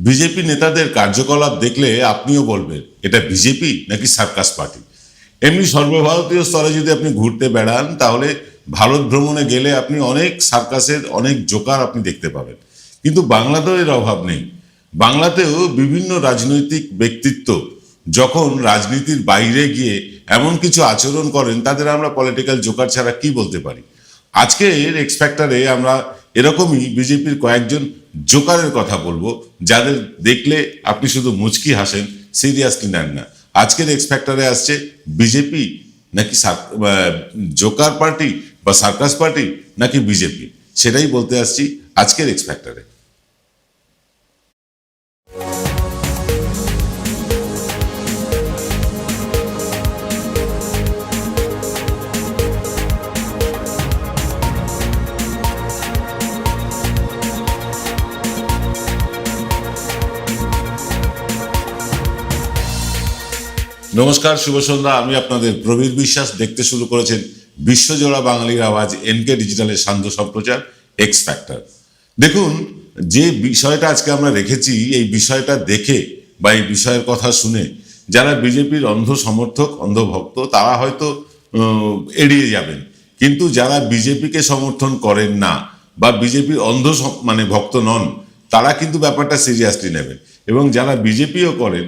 BJP নেতাদের কার্যকলাপ দেখলে আপনিও বলবেন এটা বিজেপি নাকি সার্কাস পার্টি। এমনি সর্বভারতীয় স্তরে যদি আপনি ঘুরতে বেড়ান তাহলে ভারত ভ্রমণে গেলে আপনি অনেক সার্কাসের অনেক জোকার আপনি দেখতে পাবেন, কিন্তু বাংলাতেও এর অভাব নেই। বাংলাতেও বিভিন্ন রাজনৈতিক ব্যক্তিত্ব যখন রাজনীতির বাইরে গিয়ে এমন কিছু আচরণ করেন তাদের আমরা পলিটিক্যাল জোকার ছাড়া কি বলতে পারি। আজকের এক্স ফ্যাক্টরে আমরা এরকমই বিজেপির কয়েকজন জোকারের কথা বলবো, যাদের দেখলে আপনি শুধু মুচকি হাসেন, সিরিয়াসলি নেন না। আজকের এক্স ফ্যাক্টরে আসছে বিজেপি নাকি জোকার পার্টি বা সার্কাস পার্টি নাকি বিজেপি, সেটাই বলতে আসছি আজকের এক্স ফ্যাক্টরে। নমস্কার, শুভ সন্ধ্যা। আমি আপনাদের প্রবীর বিশ্বাস। দেখতে শুরু করেছেন বিশ্বজোড়া বাঙালির আওয়াজ এনকে ডিজিটালের সান্ধ্য সম্প্রচার এক্স ফ্যাক্টর। দেখুন, যে বিষয়টা আজকে আমরা রেখেছি, এই বিষয়টা দেখে বা এই বিষয়ের কথা শুনে যারা বিজেপির অন্ধ সমর্থক, অন্ধ ভক্ত, তারা হয়তো এড়িয়ে যাবেন, কিন্তু যারা বিজেপিকে সমর্থন করেন না বা বিজেপির অন্ধ ভক্ত নন, তারা কিন্তু ব্যাপারটা সিরিয়াসলি নেবেন। এবং যারা বিজেপিও করেন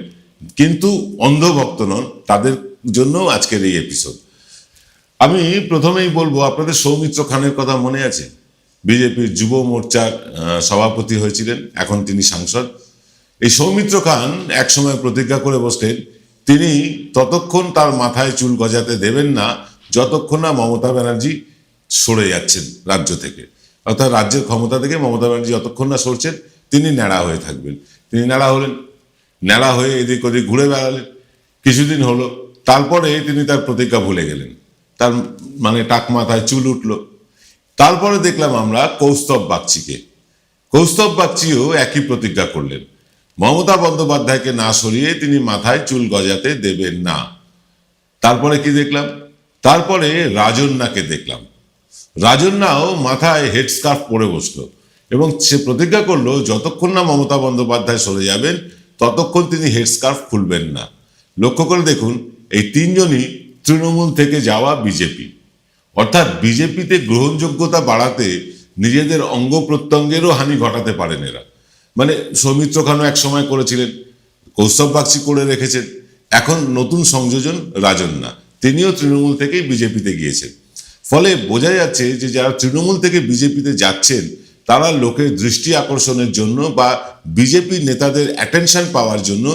কিন্তু অন্ধভক্ত নন, তাদের জন্য আজকের এই এপিসোড। আমি প্রথমেই বলবো, আপনাদের সৌমিত্র খানের কথা মনে আছে? বিজেপির যুব মোর্চার সভাপতি হয়েছিলেন, এখন তিনি সাংসদ। এই সৌমিত্র খান একসময় প্রতিজ্ঞা করে বসলেন তিনি ততক্ষণ তার মাথায় চুল গজাতে দেবেন না যতক্ষণ না মমতা ব্যানার্জি সরে যাচ্ছেন রাজ্য থেকে, অর্থাৎ রাজ্যের ক্ষমতা থেকে মমতা ব্যানার্জি যতক্ষণ না সরছেন তিনি ন্যাড়া হয়ে থাকবেন। তিনি ন্যাড়া হলেন, ন্যাড়া হয়ে এদিক ওদিক ঘুরে বেড়ালেন, কিছুদিন হলো। তারপরে তিনি তার প্রতিজ্ঞা ভুলে গেলেন, তার টাক মাথায় চুল উঠল। তারপরে দেখলাম আমরা কৌস্তব বাগচিকে। কৌস্তব বাগচিও একই প্রতিজ্ঞা করলেন, মমতা বন্দ্যোপাধ্যায়কে না সরিয়ে তিনি মাথায় চুল গজাতে দেবেন না। তারপরে কি দেখলাম? তারপরে রাজন্যাকে দেখলাম। রাজন্যাও মাথায় হেডস্কার্ফ পরে বসলো এবং সে প্রতিজ্ঞা করলো যতক্ষণ না মমতা বন্দ্যোপাধ্যায় সরে যাবেন ততক্ষণ তিনি হেডস্কার্ফ খুলবেন না। লক্ষ্য করে দেখুন, এই তিনজনই তৃণমূল থেকে যাওয়া বিজেপি, অর্থাৎ বিজেপিতে গ্রহণযোগ্যতা বাড়াতে নিজেদের অঙ্গ প্রত্যঙ্গেরও হানি ঘটাতে পারেন এরা। সৌমিত্র খানও এক সময় করেছিলেন, কৌস্তব বাগচি করে রেখেছেন, এখন নতুন সংযোজন রাজন্যা, তিনিও তৃণমূল থেকেই বিজেপিতে গিয়েছেন। ফলে বোঝা যাচ্ছে যে যারা তৃণমূল থেকে বিজেপিতে যাচ্ছেন তারা লোকের দৃষ্টি আকর্ষণের জন্য বা বিজেপি নেতাদের অ্যাটেনশন পাওয়ার জন্য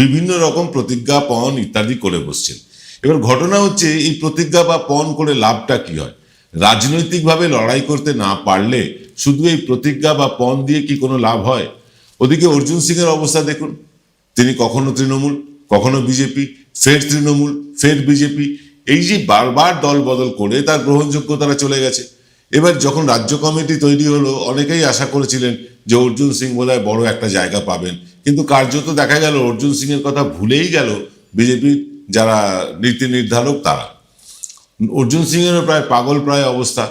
বিভিন্ন রকম প্রতিজ্ঞা পণ ইত্যাদি করে বসছেন। এবার ঘটনা হচ্ছে, এই প্রতিজ্ঞা বা পণ করে লাভটা কি হয়? রাজনৈতিকভাবে লড়াই করতে না পারলে শুধু এই প্রতিজ্ঞা বা পণ দিয়ে কি কোনো লাভ হয়? ওদিকে অর্জুন সিং এর অবস্থা দেখুন, তিনি কখনো তৃণমূল, কখনো বিজেপি, ফের তৃণমূল, ফের বিজেপি, এই যে বারবার দল বদল করে তার গ্রহণযোগ্যতাটা চলে গেছে। এবার যখন রাজ্য কমিটি তৈরি হলো, অনেকেই আশা করেছিলেন যে অর্জুন সিং বোধহয় বড় একটা জায়গা পাবেন, কিন্তু কার্যত দেখা গেল অর্জুন সিং এর কথা ভুলেই গেল বিজেপির যারা নীতি নির্ধারক তারা। অর্জুন সিং এরও প্রায় পাগল প্রায় অবস্থা,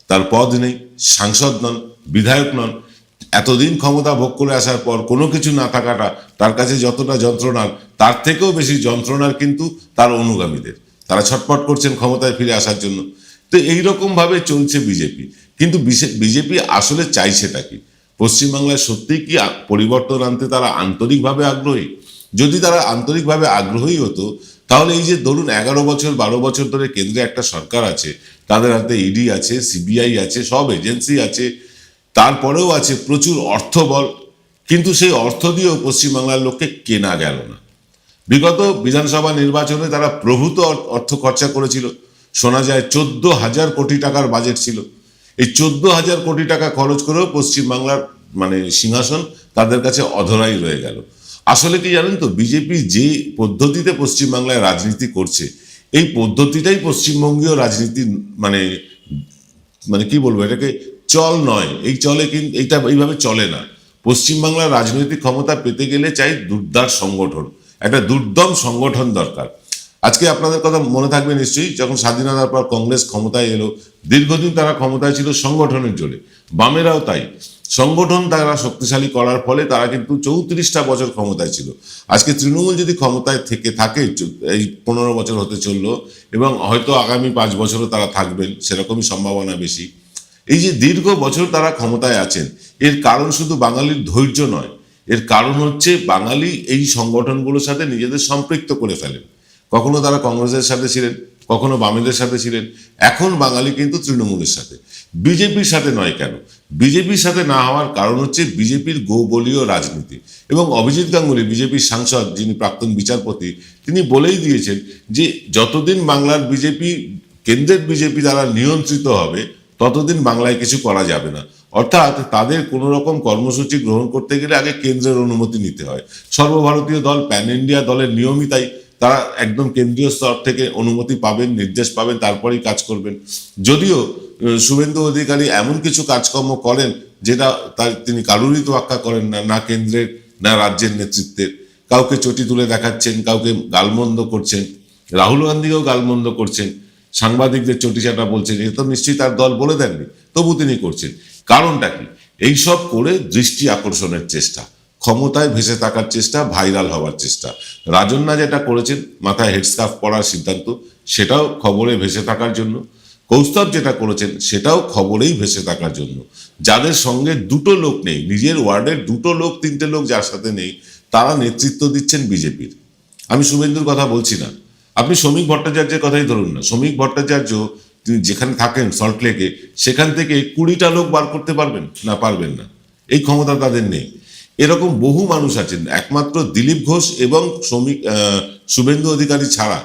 তার পদ নেই, সাংসদ নন, বিধায়ক নন। এতদিন ক্ষমতা ভোগ করে আসার পর কোনো কিছু না থাকাটা তার কাছে যতটা যন্ত্রণার, তার থেকেও বেশি যন্ত্রণার কিন্তু তার অনুগামীদের। তারা ছটপট করছেন ক্ষমতায় ফিরে আসার জন্য। তো এইরকম ভাবে চলছে বিজেপি। কিন্তু বিজেপি আসলে চাইছেটা কি? পশ্চিমবাংলায় সত্যিই কি পরিবর্তন আনতে তারা আন্তরিকভাবে আগ্রহী? যদি তারা আন্তরিকভাবে আগ্রহী হতো তাহলে এই যে ধরুন 11 বছর 12 বছর ধরে কেন্দ্রে একটা সরকার আছে, তাদের হাতে ইডি আছে, সিবিআই আছে, সব এজেন্সি আছে, তারপরেও আছে প্রচুর অর্থবল, কিন্তু সেই অর্থ দিয়েও পশ্চিমবাংলার লোককে কেনা গেল না। বিগত বিধানসভা নির্বাচনে তারা প্রভূত অর্থ খরচা করেছিল, শোনা যায় 14,000 কোটি টাকার বাজেট ছিল। এই 14,000 কোটি টাকা খরচ করেও পশ্চিমবাংলার সিংহাসন তাদের কাছে অধরাই রয়ে গেল। আসলে কি জানেন তো, বিজেপি যে পদ্ধতিতে পশ্চিমবাংলায় রাজনীতি করছে, এই পদ্ধতিটাই পশ্চিমবঙ্গীয় রাজনীতি কি বলবো, এটাকে চল নয়, এই চলে, কিন্তু এইটা এইভাবে চলে না। পশ্চিমবাংলার রাজনৈতিক ক্ষমতা পেতে গেলে চাই দুর্দার সংগঠন, একটা দুর্দম সংগঠন দরকার। আজকে আপনাদের কথা মনে থাকবে নিশ্চয়ই, যখন স্বাধীনতার পর কংগ্রেস ক্ষমতায় এলো, দীর্ঘদিন তারা ক্ষমতায় ছিল সংগঠনের জোরে, বামেরাও তাই। সংগঠন তারা শক্তিশালী করার ফলে তারা কিন্তু 34টা বছর ক্ষমতায় ছিল। আজকে তৃণমূল যদি ক্ষমতায় থাকে এই 15 বছর হতে চললো, এবং হয়তো আগামী 5 বছরও তারা থাকবেন, সেরকমই সম্ভাবনা বেশি। এই যে দীর্ঘ বছর তারা ক্ষমতায় আছেন, এর কারণ শুধু বাঙালির ধৈর্য নয়, এর কারণ হচ্ছে বাঙালি এই সংগঠনগুলোর সাথে নিজেদের সম্পৃক্ত করে ফেলেন। কখনো তারা কংগ্রেসের সাথে ছিলেন, কখনো বামেদের সাথে ছিলেন, এখন বাঙালি কিন্তু তৃণমূলের সাথে। বিজেপির সাথে নয় কেন? বিজেপির সাথে না হওয়ার কারণ হচ্ছে বিজেপির গোবলীয় রাজনীতি। এবং অভিজিৎ গাঙ্গুলি, বিজেপির সাংসদ, যিনি প্রাক্তন বিচারপতি, তিনি বলেই দিয়েছেন যে যতদিন বাংলার বিজেপি, কেন্দ্রের বিজেপি দ্বারা নিয়ন্ত্রিত হবে, ততদিন বাংলায় কিছু করা যাবে না। অর্থাৎ তাদের কোনো রকম কর্মসূচি গ্রহণ করতে গেলে আগে কেন্দ্রের অনুমতি নিতে হয়। সর্বভারতীয় দল, প্যান ইন্ডিয়া দলের নিয়মই তাই, তারা একদম কেন্দ্রীয় স্তর থেকে অনুমতি পাবেন, নির্দেশ পাবেন, তারপরেই কাজ করবেন। যদিও শুভেন্দু অধিকারী এমন কিছু কাজকর্ম করেন যেটা তিনি কারুরই তোয়াক্কা করেন না, না কেন্দ্রের না রাজ্যের নেতৃত্বের। কাউকে চটি তুলে দেখাচ্ছেন, কাউকে গালমন্দ করছেন, রাহুল গান্ধীকেও গালমন্দ করছেন, সাংবাদিকদের চটিচাটা বলছেন। এ তো নিশ্চয়ই তার দল বলে দেননি, তবু তিনি করছেন। কারণটা কি? এইসব করে দৃষ্টি আকর্ষণের চেষ্টা, ক্ষমতায় ভেসে থাকার চেষ্টা, ভাইরাল হওয়ার চেষ্টা। রাজন্যা যেটা করেছেন, মাথায় হেডস্কার্ফ পরার সিদ্ধান্ত, সেটাও খবরে ভেসে থাকার জন্য। কৌস্তব যেটা করেছেন, সেটাও খবরেই ভেসে থাকার জন্য। যাদের সঙ্গে দুটো লোক নেই, নিজের ওয়ার্ডের দুটো লোক, 3টে লোক যার সাথে নেই, তারা নেতৃত্ব দিচ্ছেন বিজেপির। আমি শুভেন্দুর কথা বলছি না, আপনি শ্রমিক ভট্টাচার্যের কথাই ধরুন না। শ্রমিক ভট্টাচার্য তিনি যেখানে থাকেন সল্টলেকে, সেখান থেকে 20টা লোক বার করতে পারবেন না? পারবেন না, এই ক্ষমতা তাদের নেই। এরকম বহু মানুষ আছেন। একমাত্র দিলীপ ঘোষ এবং শুভেন্দু অধিকারী ছাড়া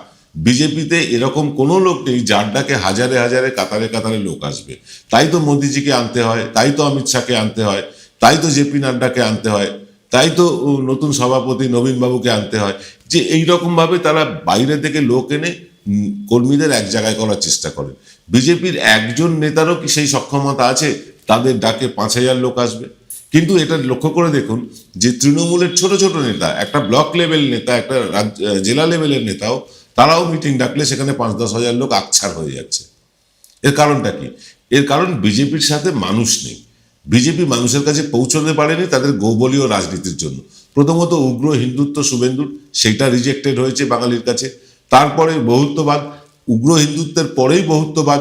বিজেপিতে এরকম কোনো লোক নেই যার ডাকে হাজারে হাজারে, কাতারে কাতারে লোক আসবে। তাই তো মোদিজিকে আনতে হয়, তাই তো অমিত শাহকে আনতে হয়, তাই তো জেপি নাড্ডাকে আনতে হয়, তাই তো নতুন সভাপতি নবীনবাবুকে আনতে হয়, যে এইরকম ভাবে তারা বাইরে থেকে লোক এনে কর্মীদের এক জায়গায় করার চেষ্টা করেন। বিজেপির একজন নেতারও কি সেই সক্ষমতা আছে তাদের ডাকে 5,000 লোক আসবে? কিন্তু এটা লক্ষ্য করে দেখুন যে তৃণমূলের ছোট ছোট নেতা, একটা ব্লক লেভেল নেতা, একটা জেলা লেভেলের নেতাও, তারাও মিটিং ডাকলে সেখানে 5-10 হাজার লোক আকছার হয়ে যাচ্ছে। এর কারণটা কি? এর কারণ বিজেপির সাথে মানুষ নেই। বিজেপি মানুষের কাছে পৌঁছতে পারেনি তাদের গোবলীয় রাজনীতির জন্য। প্রথমত উগ্র হিন্দুত্ব শুভেন্দুর, সেইটা রিজেক্টেড হয়েছে বাঙালির কাছে। তারপরে বহুত্ববাদ, উগ্র হিন্দুত্বের পরেই বহুত্ববাদ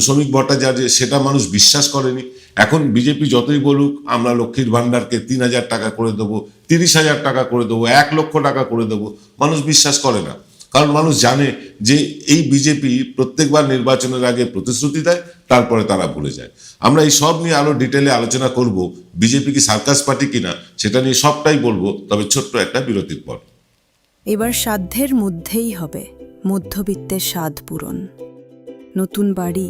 শ্রমিক ভট্টাচার্যের, সেটা মানুষ বিশ্বাস করেনি। এখন বিজেপি যতই বলুক আমরা লক্ষ্মীর ভাণ্ডারকে 3,000 টাকা করে দেবো, 30,000 টাকা করে দেবো, 1 লক্ষ টাকা করে দেবো, মানুষ বিশ্বাস করে না। কারণ মানুষ জানে যে এই বিজেপি প্রত্যেকবার নির্বাচনের আগে প্রতিশ্রুতি দেয়, তারপরে তারা ভুলে যায়। আমরা এই সব নিয়ে আরো ডিটেলে আলোচনা করব। বিজেপি কি সার্কাস পার্টি কিনা সেটা নিয়ে সবটাই বলবো, তবে ছোট্ট একটা বিরতির পর। এবার সাধ্যের মধ্যেই হবে মধ্যবিত্তের স্বাদ পূরণ। নতুন বাড়ি,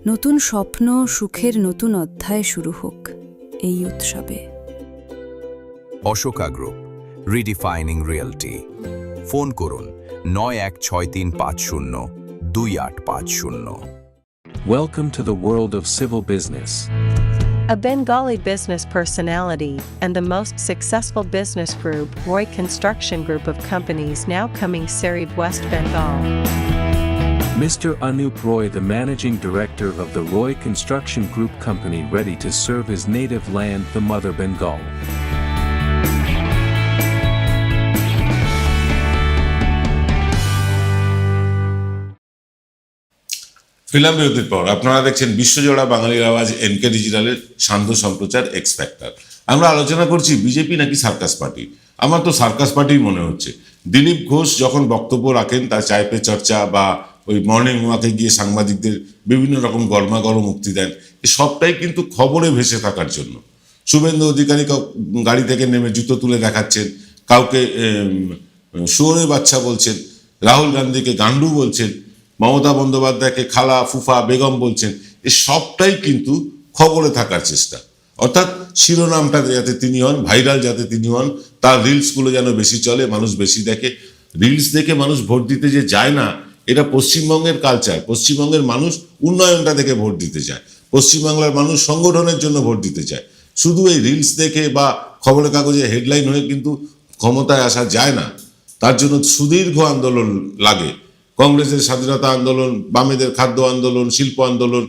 নতুন স্বপ্ন, সুখের নতুন অধ্যায় শুরু হোক এই উৎসবে। Ashoka group, রিডিফাইনিং realty. ফোন করুন 9163502850। Welcome to the world of civil business. A Bengali business personality and the most successful business group, Roy Construction Group of companies, now coming Sarib, West Bengal. Mr. Anup Roy, the managing director of the Roy Construction Group company, ready to serve his native land, the mother Bengal. Film বিরতির পর আপনারা দেখছেন বিশ্বজোড়া বাঙালির আওয়াজ NK ডিজিটালের সান্ধ্য সম্প্রচার x factor. আমরা আলোচনা করছি বিজেপি নাকি সার্কাস পার্টি। আমার তো সার্কাস পার্টিই মনে হচ্ছে। দিলীপ ঘোষ যখন বক্তব্য রাখেন, তার চায় পে চর্চা বা ওই মর্নিং ওয়াকে গিয়ে সাংবাদিকদের বিভিন্ন রকম গরমাগরম মুক্তি দেন, এই সবটাই কিন্তু খবরে ভেসে থাকার জন্য। শুভেন্দু অধিকারী গাড়ি থেকে নেমে জুতো তুলে দেখাচ্ছেন, কাউকে শুয়োরের বাচ্চা বলছেন, রাহুল গান্ধীকে গান্ডু বলছেন, মমতা বন্দ্যোপাধ্যায়কে খালা, ফুফা, বেগম বলছেন। এই সবটাই কিন্তু খবরে থাকার চেষ্টা। অর্থাৎ শিরোনামটা যাতে তিনি হন, ভাইরাল যাতে তিনি হন, তার রিলসগুলো যেন বেশি চলে, মানুষ বেশি দেখে। রিলস দেখে মানুষ ভোট দিতে যে যায় না, এটা পশ্চিমবঙ্গের কালচার। পশ্চিমবঙ্গের মানুষ উন্নয়নটা দেখে ভোট দিতে চায়, পশ্চিমবাংলার মানুষ সংগঠনের জন্য ভোট দিতে চায়। শুধু এই রিলস দেখে বা খবরের কাগজে হেডলাইন হয়ে কিন্তু ক্ষমতায় আসা যায় না। তার জন্য সুদীর্ঘ আন্দোলন লাগে। কংগ্রেসের স্বাধীনতা আন্দোলন, বামেদের খাদ্য আন্দোলন, শিল্প আন্দোলন,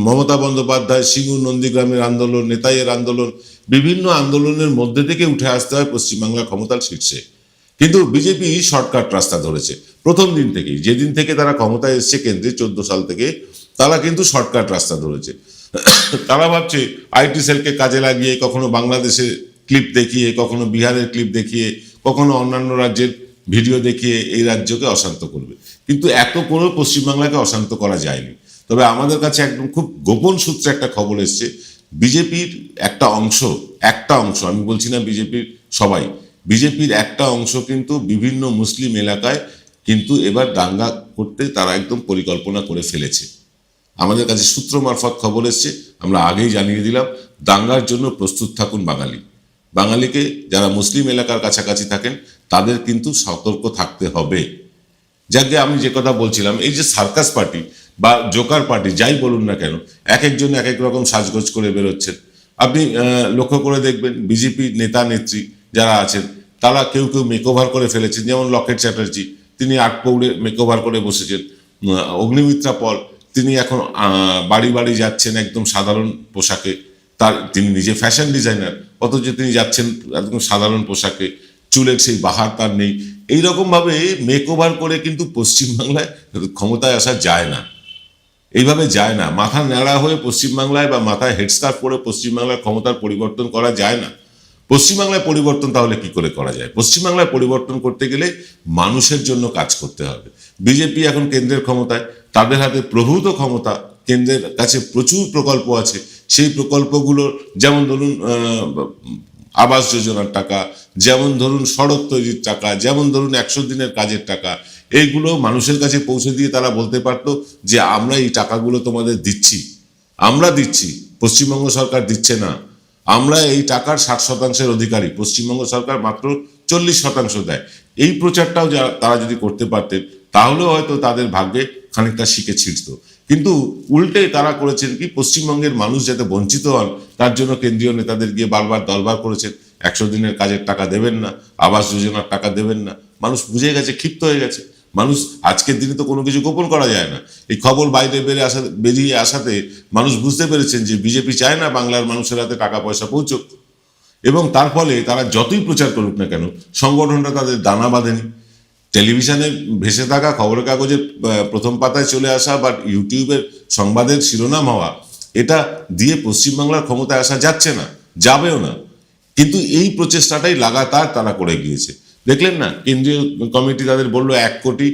মমতা বন্দ্যোপাধ্যায়, সিঙ্গুর নন্দীগ্রামের আন্দোলন, নেতাইয়ের আন্দোলন, বিভিন্ন আন্দোলনের মধ্যে থেকে উঠে আসতে হয় পশ্চিমবাংলা ক্ষমতার শীর্ষে। কিন্তু বিজেপি শর্টকাট রাস্তা ধরেছে প্রথম দিন থেকেই। যেদিন থেকে তারা ক্ষমতায় এসছে কেন্দ্রে 14 সাল থেকে, তারা কিন্তু শর্টকাট রাস্তা ধরেছে। তারা ভাবছে আইটি সেলকে কাজে লাগিয়ে, কখনো বাংলাদেশের ক্লিপ দেখিয়ে, কখনো বিহারের ক্লিপ দেখিয়ে, কখনো অন্যান্য রাজ্যের ভিডিও দেখিয়ে এই রাজ্যকে অশান্ত করবে। কিন্তু এত করেও পশ্চিমবাংলাকে অশান্ত করা যায়নি। তবে আমাদের কাছে একদম খুব গোপন সূত্রে একটা খবর এসছে, বিজেপির একটা অংশ, আমি বলছি না বিজেপির সবাই, বিজেপির একটা অংশ কিন্তু বিভিন্ন মুসলিম এলাকায় কিন্তু এবার দাঙ্গা করতে তারা একদম পরিকল্পনা করে ফেলেছে। আমাদের কাছে সূত্র মারফত খবর এসছে, আমরা আগেই জানিয়ে দিলাম, দাঙ্গার জন্য প্রস্তুত থাকুন বাঙালিকে যারা মুসলিম এলাকার কাছাকাছি থাকেন তাদের কিন্তু সতর্ক থাকতে হবে। যাকে আমি যে কথা বলছিলাম, এই যে সার্কাস পার্টি বা জোকার পার্টি যাই বলুন না কেন, এক একজন এক এক রকম সাজগোজ করে বেরোচ্ছেন। আপনি লক্ষ্য করে দেখবেন বিজেপি নেতা নেত্রী যারা আছেন তারা কেউ কেউ মেকওভার করে ফেলেছেন। যেমন লকেট চ্যাটার্জি, তিনি আটপৌড়ে মেকওভার করে বসেছেন। অগ্নিমিত্রা পল, তিনি এখন বাড়ি বাড়ি যাচ্ছেন একদম সাধারণ পোশাকে। তিনি নিজে ফ্যাশন ডিজাইনার, অথচ তিনি যাচ্ছেন একদম সাধারণ পোশাকে, চুলের সেই বাহার তার নেই। এইরকম ভাবে মেকওভার করে কিন্তু পশ্চিমবাংলায় ক্ষমতায় আসা যায় না, এইভাবে যায় না। মাথা ন্যাড়া হয়ে পশ্চিমবাংলায় বা মাথায় হেডস্কার্ফ পরে পশ্চিমবাংলার ক্ষমতার পরিবর্তন করা যায় না। পশ্চিমবাংলায় পরিবর্তন তাহলে কি করে করা যায়? পশ্চিমবাংলায় পরিবর্তন করতে গেলে মানুষের জন্য কাজ করতে হবে। বিজেপি এখন কেন্দ্রের ক্ষমতায়, তাদের হাতে প্রভূত ক্ষমতা, কেন্দ্রের কাছে প্রচুর প্রকল্প আছে। সেই প্রকল্পগুলোর যেমন ধরুন আবাস যোজনার টাকা, যেমন ধরুন সড়ক তৈরির টাকা, যেমন ধরুন 100 দিনের কাজের টাকা, এইগুলো মানুষের কাছে পৌঁছে দিয়ে তারা বলতে পারতো যে আমরা এই টাকাগুলো তোমাদের দিচ্ছি, আমরা দিচ্ছি, পশ্চিমবঙ্গ সরকার দিচ্ছে না, আমরা এই টাকার 60% অধিকারী, পশ্চিমবঙ্গ সরকার মাত্র 40% দেয়। এই প্রচারটাও তারা যদি করতে পারতেন তাহলেও হয়তো তাদের ভাগ্যে খানিকটা শিখে ছিটত। কিন্তু উল্টে তারা করেছেন কি, পশ্চিমবঙ্গের মানুষ যাতে বঞ্চিত হন তার জন্য কেন্দ্রীয় নেতাদের গিয়ে বারবার দরবার করেছেন। 100 দিনের কাজের টাকা দেবেন না, আবাস যোজনার টাকা দেবেন না। মানুষ বুঝে গেছে, ক্ষিপ্ত হয়ে গেছে। মানুষ আজকের দিনে তো কোনো কিছু গোপন করা যায় না। এই খবর বাইরে বেরিয়ে আসাতে মানুষ বুঝতে পেরেছেন যে বিজেপি চায় না বাংলার মানুষের হাতে টাকা পয়সা পৌঁছক, এবং তার ফলে তারা যতই প্রচার করুক না কেন সংগঠনটা তাদের দানা বাঁধেনি। টেলিভিশনে ভেসে থাকা, খবরের কাগজের প্রথম পাতায় চলে আসা বা ইউটিউবের সংবাদের শিরোনাম হওয়া, এটা দিয়ে পশ্চিমবাংলার ক্ষমতায় আসা যাচ্ছে না, যাবেও না। কিন্তু এই প্রচেষ্টাটাই লাগাতার তারা করে গিয়েছে। দেখলেন না, কেন্দ্রীয় কমিটি তাদের বললো 1 কোটি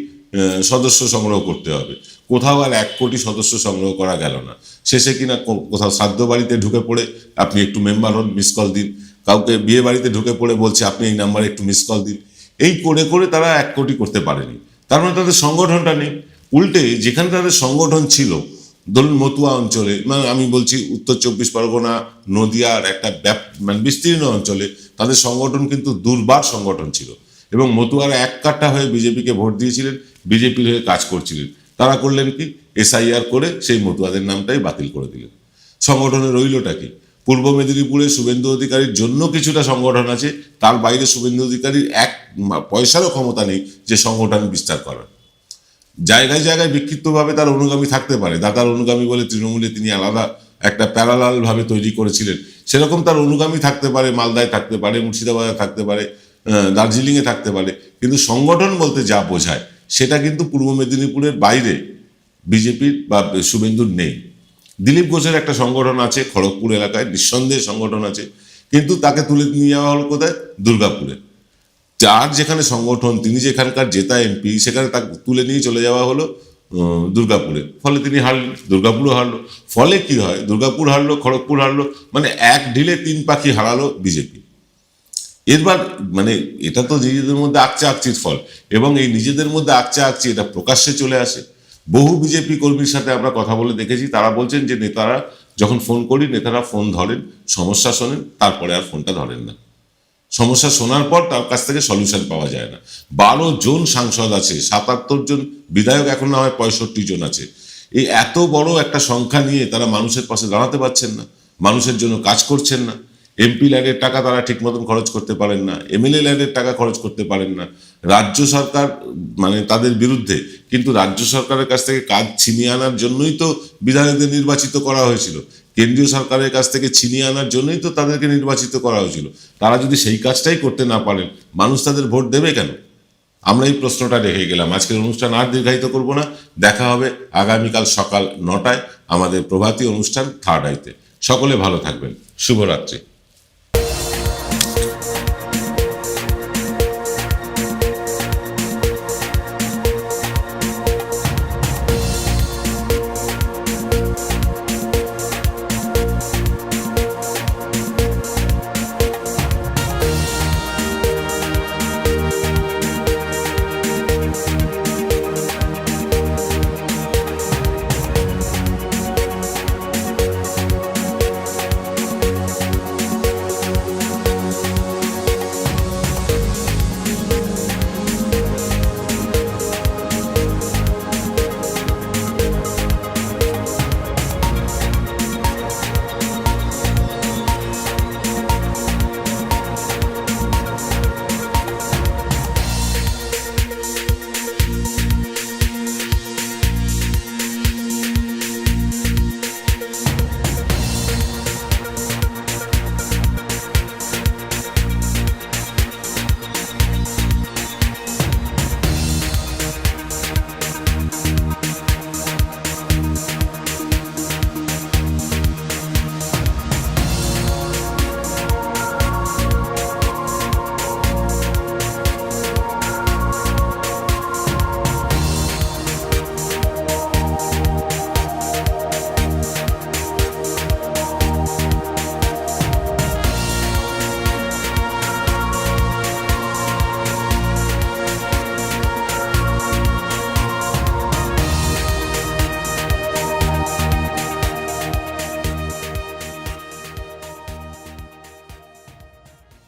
সদস্য সংগ্রহ করতে হবে। কোথাও আর 1 কোটি সদস্য সংগ্রহ করা গেল না। শেষে কিনা কোথাও শ্রাদ্ধ বাড়িতে ঢুকে পড়ে আপনি একটু মেম্বার হন, মিস কল দিন, কাউকে বিয়ে বাড়িতে ঢুকে পড়ে বলছে আপনি এই নাম্বারে একটু মিস কল দিন। এই করে করে তারা 1 কোটি করতে পারেনি। তার মানে তাদের সংগঠনটা নেই। উল্টে যেখানে তাদের সংগঠন ছিল, ধরুন মতুয়া অঞ্চলে, মানে আমি বলছি উত্তর 24 পরগনা, নদিয়ার একটা মানে বিস্তীর্ণ অঞ্চলে তাদের সংগঠন কিন্তু দুর্বার সংগঠন ছিল, এবং মতুয়ারা এক কাঠা হয়ে বিজেপিকে ভোট দিয়েছিলেন, বিজেপির হয়ে কাজ করছিলেন। তারা করলেন কি, SIR করে সেই মতুয়াদের নামটাই বাতিল করে দিলেন। সংগঠনের রইলটা কি? পূর্ব মেদিনীপুরে শুভেন্দু অধিকারীর জন্য কিছুটা সংগঠন আছে, তার বাইরে শুভেন্দু অধিকারীর 1 পয়সারও ক্ষমতা নেই যে সংগঠন বিস্তার করার। জায়গায় জায়গায় বিক্ষিপ্তভাবে তার অনুগামী থাকতে পারে, দাদার অনুগামী বলে তৃণমূলে তিনি আলাদা একটা প্যারালাল ভাবে তৈরি করেছিলেন, সেরকম তার অনুগামী থাকতে পারে, মালদায় থাকতে পারে, মুর্শিদাবাদে থাকতে পারে, দার্জিলিংয়ে থাকতে পারে। কিন্তু সংগঠন বলতে যা বোঝায় সেটা কিন্তু পূর্ব মেদিনীপুরের বাইরে বিজেপির বা শুভেন্দুর নেই। দিলীপ ঘোষের একটা সংগঠন আছে খড়গপুর এলাকায়, নিঃসন্দেহে সংগঠন আছে, কিন্তু তাকে তুলে নিয়ে যাওয়া হলো কোথায়? দুর্গাপুরে। যার যেখানে সংগঠন, তিনি যেখানকার জেতা MP, সেখানে তাকে তুলে নিয়ে চলে যাওয়া হলো দুর্গাপুরে। ফলে তিনি হারলেন, দুর্গাপুরও হারলো। ফলে কি হয়, দুর্গাপুর হারলো, খড়গপুর হারলো, মানে 1 ঢিলে 3 পাখি হারালো বিজেপি। এরবার মানে এটা তো নিজেদের মধ্যে আকচা-আকচির ফল, এবং এই নিজেদের মধ্যে আকচা-আকচি এটা প্রকাশ্যে চলে আসে। বহু বিজেপি কর্মীর সাথে আমরা কথা বলে দেখেছি, তারা বলছেন যে নেতারা যখন ফোন করি, নেতারা ফোন ধরেন, সমস্যা শোনেন, তারপরে আর ফোনটা ধরেন না। সমস্যা শোনার পর তার কাছ থেকে সলিউশন পাওয়া যায় না। 12 জন সাংসদ আছে, 77 জন বিধায়ক, এখন না হয় 65 জন আছে। এই এত বড় একটা সংখ্যা নিয়ে তারা মানুষের পাশে দাঁড়াতে পারছেন না, মানুষের জন্য কাজ করছেন না। এমপি ল্যান্ডের টাকা তারা ঠিক মতন খরচ করতে পারেন না, এমএলএ ল্যান্ডের টাকা খরচ করতে পারেন না। রাজ্য সরকার মানে তাদের বিরুদ্ধে, কিন্তু রাজ্য সরকারের কাছ থেকে কাজ ছিনিয়ে আনার জন্যই তো বিধায়কদের নির্বাচিত করা হয়েছিল, কেন্দ্রীয় সরকারের কাছ থেকে ছিনিয়ে আনার জন্যই তো তাদেরকে নির্বাচিত করা হয়েছিল। তারা যদি সেই কাজটাই করতে না পারেন, মানুষ তাদের ভোট দেবে কেন? আমরা এই প্রশ্নটা রেখে গেলাম। আজকের অনুষ্ঠান আর দীর্ঘায়িত করব না, দেখা হবে আগামীকাল সকাল 9টায় আমাদের প্রভাতী অনুষ্ঠান থার্ড আইতে। সকলে ভালো থাকবেন, শুভরাত্রি।